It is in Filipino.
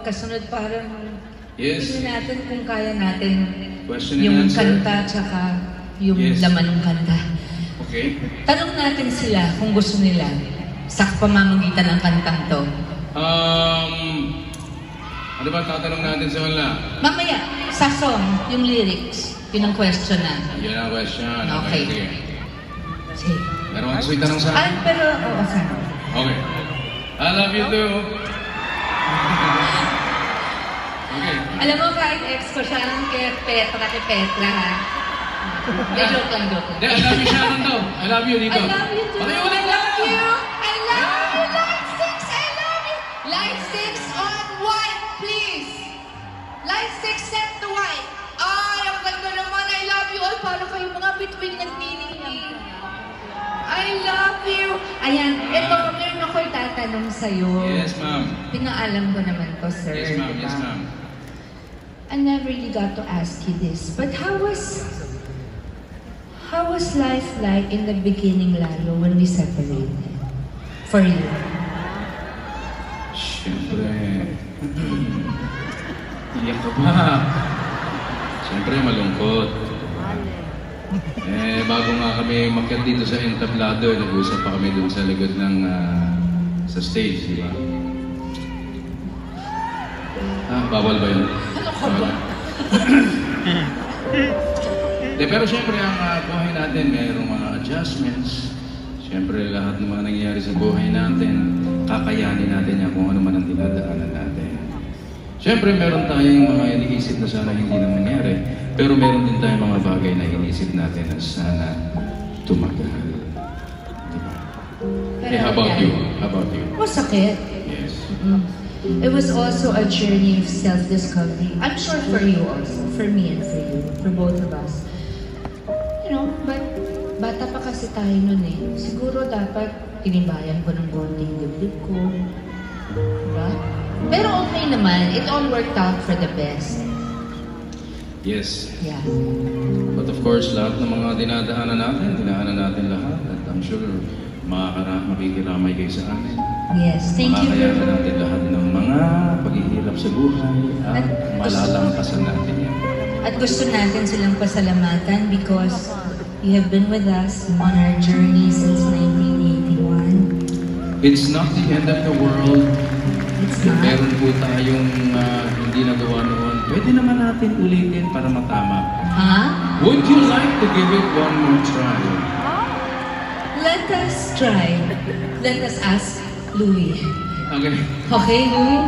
magkasunod parang Yes. tingnan natin kung kaya natin Question and yung answer. kanta tsaka yung Yes. laman ng kanta. Okay. Tanong natin sila kung gusto nila sa pamamagitan ng kantang to. Ano ba tatanong natin sa wala? Mamaya, sa song, yung lyrics, yun ang question na. Yan ang question. Okay. Sige. Sige. Meron ka gusto itanong sa Ay, akin? pero, oo, sana. Okay. I love you too. Okay. Alam mo, kahit ex ko siya, kay Petra, ha? Joke lang. Hindi, I love you Sharon daw. I love you dito. I love you too. Pakiulit I lang. love you. I love you. Light 6, I love you. Light 6 on white, please. Light 6 set to white. Ay, ang ganda naman. I love you all. Para kayo mga between nagniningning. I love you. Ayan, ito, meron ako itatanong sa'yo. Yes, ma'am. Pinaalam ko naman to, sir. Yes, ma'am. diba? Yes, ma'am. I never really got to ask you this, but how was life like in the beginning, lalo, when we separated? For you? Siyempre. Iyak ka ba? Siyempre, malungkot. Bago nga kami makyat dito sa entablado, nag-usap pa kami dun sa likod ng sa stage, di ba? Bawal ba yun? Bawal. Pero siyempre, ang buhay natin, mayroong mga adjustments. Siyempre, lahat ng mga nangyayari sa buhay natin, kakayanin natin yan kung ano man ang dinadaanan natin. Siyempre, meron tayong mga iniisip na sana hindi na mangyari, pero meron din tayong mga bagay na iniisip natin na sana tumagal. Diba? How about you? How about you? Masakit. Yes. It was also a journey of self-discovery. I'm sure for you also, for me and for you, for both of us. You know, but bata pa kasi tayo nun eh. Siguro dapat tinibayan ko ng konting dibdib ko. Diba? Pero okay naman. It all worked out for the best. Yes. Yeah. But of course, lahat ng mga dinadaanan natin lahat. At I'm sure makikiramay kayo sa amin. Yes, thank you. Makakayanan natin lahat ng mga paghihirap sa buhay at malalampasan natin yan. At gusto natin silang pasalamatan because you have been with us on our journey since 1981. It's not the end of the world. It's not. Meron po tayong hindi nagawa noon. Pwede naman natin ulitin para matama. Huh? Would you like to give it one more try? Let us try. Let us ask Louie. Okay. Okay, Louie?